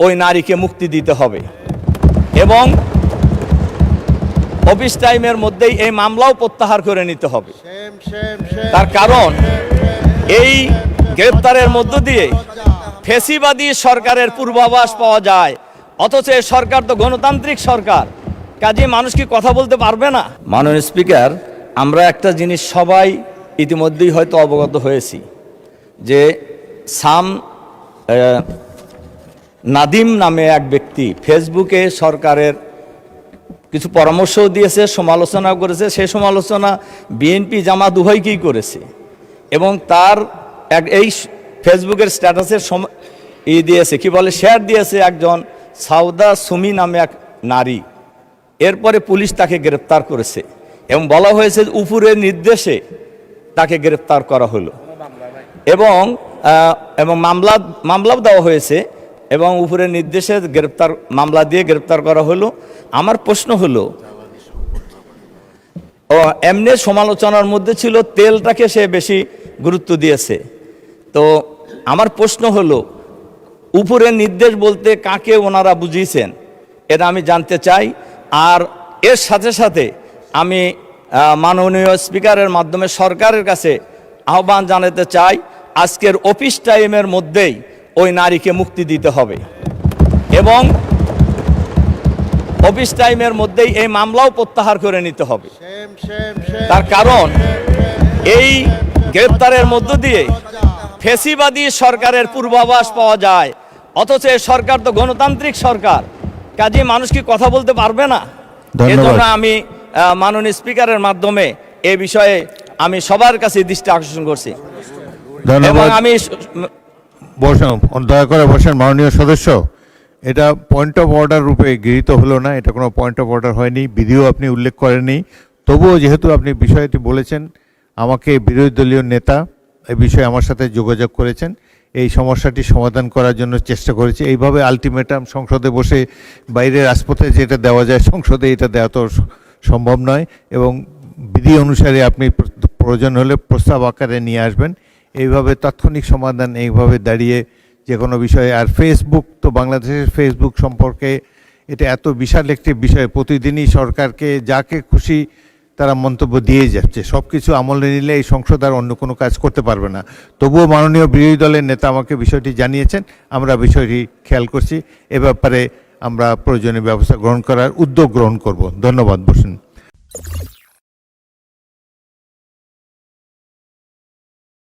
ওই নারীকে মুক্তি দিতে হবে এবং অফিস টাইমের মধ্যেই এই মামলাও প্রত্যাহার করে নিতে হবে। তার কারণ এই গ্রেপ্তারের মধ্য দিয়ে ফ্যাসিবাদী সরকারের পূর্বাভাস পাওয়া যায়, অথচ এই সরকার তো গণতান্ত্রিক সরকার, কাজে মানুষ কি কথা বলতে পারবে না? মাননীয় স্পিকার, আমরা একটা জিনিস সবাই ইতিমধ্যেই হয়তো অবগত হয়েছি যে নাদিম নামে এক ব্যক্তি ফেসবুকে সরকারের কিছু পরামর্শও দিয়েছে, সমালোচনাও করেছে। সেই সমালোচনা বিএনপি জামাত উভয়কেই করেছে এবং তার এই ফেসবুকের স্ট্যাটাসের দিয়েছে, কি বলে, শেয়ার দিয়েছে একজন সাউদা সুমি নামে এক নারী। এরপরে পুলিশ তাকে গ্রেপ্তার করেছে এবং বলা হয়েছে উপরের নির্দেশে তাকে গ্রেপ্তার করা হলো এবং মামলাও দেওয়া হয়েছে এবং উপরের নির্দেশে মামলা দিয়ে গ্রেপ্তার করা হলো। আমার প্রশ্ন হলো, এমনি সমালোচনার মধ্যে ছিল তেলটাকে সে বেশি গুরুত্ব দিয়েছে। তো আমার প্রশ্ন হলো, উপরের নির্দেশ বলতে কাকে ওনারা বুঝিয়েছেন এটা আমি জানতে চাই। আর এর সাথে সাথে আমি মাননীয় স্পিকারের মাধ্যমে সরকারের কাছে আহ্বান জানাতে চাই, আজকের অফিস টাইমের মধ্যেই ওই নারীকে মুক্তি দিতে হবে এবং অফিস টাইমের মধ্যেই এই মামলাও প্রত্যাহার করে নিতে হবে। তার কারণ এই গ্রেপ্তারের মধ্য দিয়ে ফ্যাসিবাদী সরকারের পূর্বাভাস পাওয়া যায়, অথচ এই সরকার তো গণতান্ত্রিক সরকার, কাজে মানুষ কি কথা বলতে পারবে না? এজন্য আমি মাননীয় স্পিকারের মাধ্যমে এই বিষয়ে আমি সবার কাছে দৃষ্টি আকর্ষণ করছি। ধন্যবাদ। আমি দয়া করে বসেন মাননীয় সদস্য। এটা পয়েন্ট অফ অর্ডার রূপে গৃহীত হলো না, এটা কোনো পয়েন্ট অফ অর্ডার হয়নি, বিধিও আপনি উল্লেখ করেননি। তবুও যেহেতু আপনি বিষয়টি বলেছেন, আমাকে বিরোধী দলীয় নেতা এই বিষয়ে আমার সাথে যোগাযোগ করেছেন, এই সমস্যাটি সমাধান করার জন্য চেষ্টা করেছি। এইভাবে আলটিমেটাম সংসদে বসে বাইরের রাজপথে যেটা দেওয়া যায় সংসদে এটা দেওয়া তো সম্ভব নয় এবং বিধি অনুসারে আপনি প্রয়োজন হলে প্রস্তাব আকারে নিয়ে আসবেন। এইভাবে তাৎক্ষণিক সমাধান এইভাবে দাঁড়িয়ে যে কোনো বিষয়ে। আর ফেসবুক তো বাংলাদেশের ফেসবুক সম্পর্কে এটা এত বিশাল একটি বিষয়, প্রতিদিনই সরকারকে যাকে খুশি তারা মন্তব্য দিয়ে যাচ্ছে। সব কিছু আমলে নিলে এই সংসদ আর অন্য কোনো কাজ করতে পারবে না। তবুও মাননীয় বিরোধী দলের নেতা আমাকে বিষয়টি জানিয়েছেন, আমরা বিষয়টি খেয়াল করছি। এ ব্যাপারে আমরা প্রয়োজনীয় ব্যবস্থা গ্রহণ করার উদ্যোগ গ্রহণ করব। ধন্যবাদ। বসুন।